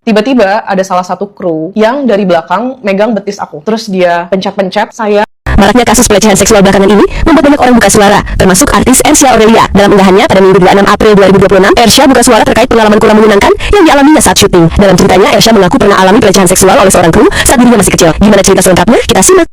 Tiba-tiba ada salah satu kru yang dari belakang megang betis aku. Terus dia pencet-pencet saya. Maraknya kasus pelecehan seksual belakangan ini membuat banyak orang buka suara, termasuk artis Ersha Aurelia. Dalam unggahannya pada Minggu 26 April 2026, Ersha buka suara terkait pengalaman kurang menyenangkan yang dialaminya saat syuting. Dalam ceritanya, Ersha mengaku pernah alami pelecehan seksual oleh seorang kru saat dirinya masih kecil. Gimana cerita selengkapnya? Kita simak.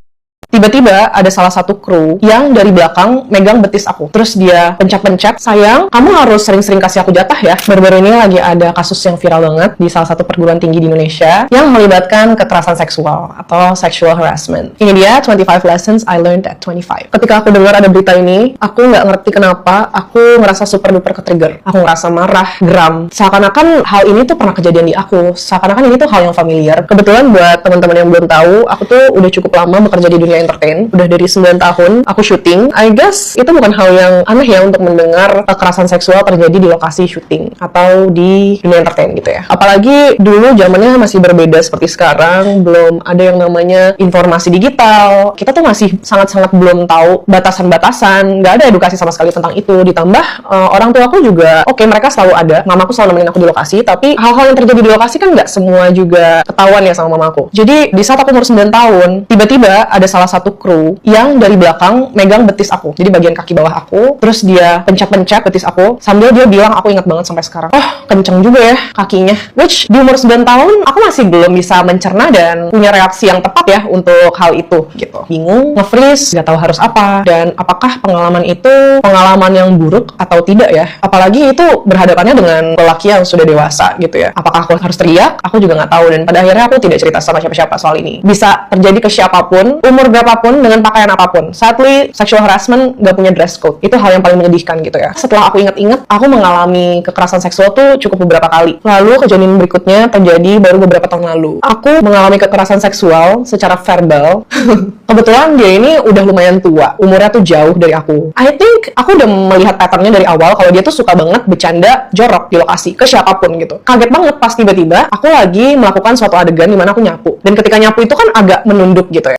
Tiba-tiba ada salah satu kru yang dari belakang megang betis aku. Terus dia pencet-pencet, sayang, kamu harus sering-sering kasih aku jatah ya. Baru-baru ini lagi ada kasus yang viral banget di salah satu perguruan tinggi di Indonesia yang melibatkan kekerasan seksual atau sexual harassment. Ini dia 25 lessons I learned at 25. Ketika aku dengar ada berita ini, aku nggak ngerti kenapa aku ngerasa super duper ke-trigger. Aku ngerasa marah, geram. Seakan-akan hal ini tuh pernah kejadian di aku. Seakan-akan ini tuh hal yang familiar. Kebetulan buat teman-teman yang belum tahu, aku tuh udah cukup lama bekerja di dunia entertain, udah dari 9 tahun aku syuting. I guess itu bukan hal yang aneh ya untuk mendengar kekerasan seksual terjadi di lokasi syuting atau di dunia entertain gitu ya. Apalagi dulu zamannya masih berbeda seperti sekarang, belum ada yang namanya informasi digital. Kita tuh masih sangat-sangat belum tahu batasan-batasan, nggak ada edukasi sama sekali tentang itu. Ditambah orang tua aku juga, oke, mereka selalu ada, mamaku selalu nemenin aku di lokasi, tapi hal-hal yang terjadi di lokasi kan nggak semua juga ketahuan ya sama mamaku. Jadi di saat aku umur 9 tahun, tiba-tiba ada salah satu kru yang dari belakang megang betis aku, jadi bagian kaki bawah aku. Terus dia pencet-pencet betis aku sambil dia bilang, aku ingat banget sampai sekarang, oh kenceng juga ya kakinya. Which di umur 9 tahun aku masih belum bisa mencerna dan punya reaksi yang tepat ya untuk hal itu gitu. Bingung, nge-freeze, gak tahu harus apa, dan apakah pengalaman itu pengalaman yang buruk atau tidak ya. Apalagi itu berhadapannya dengan lelaki yang sudah dewasa gitu ya. Apakah aku harus teriak? Aku juga nggak tahu, dan pada akhirnya aku tidak cerita sama siapa-siapa soal ini. Bisa terjadi ke siapapun, umur berapapun, dengan pakaian apapun. Sadly, sexual harassment nggak punya dress code. Itu hal yang paling menyedihkan gitu ya. Setelah aku ingat-ingat, aku mengalami kekerasan seksual tuh cukup beberapa kali. Lalu kejadian berikutnya terjadi baru beberapa tahun lalu. Aku mengalami kekerasan seksual secara verbal. Kebetulan dia ini udah lumayan tua, umurnya tuh jauh dari aku. I think aku udah melihat patternnya dari awal kalau dia tuh suka banget bercanda jorok di lokasi ke siapapun gitu. Kaget banget pas tiba-tiba aku lagi melakukan suatu adegan di mana aku nyapu. Dan ketika nyapu itu kan agak menunduk gitu ya.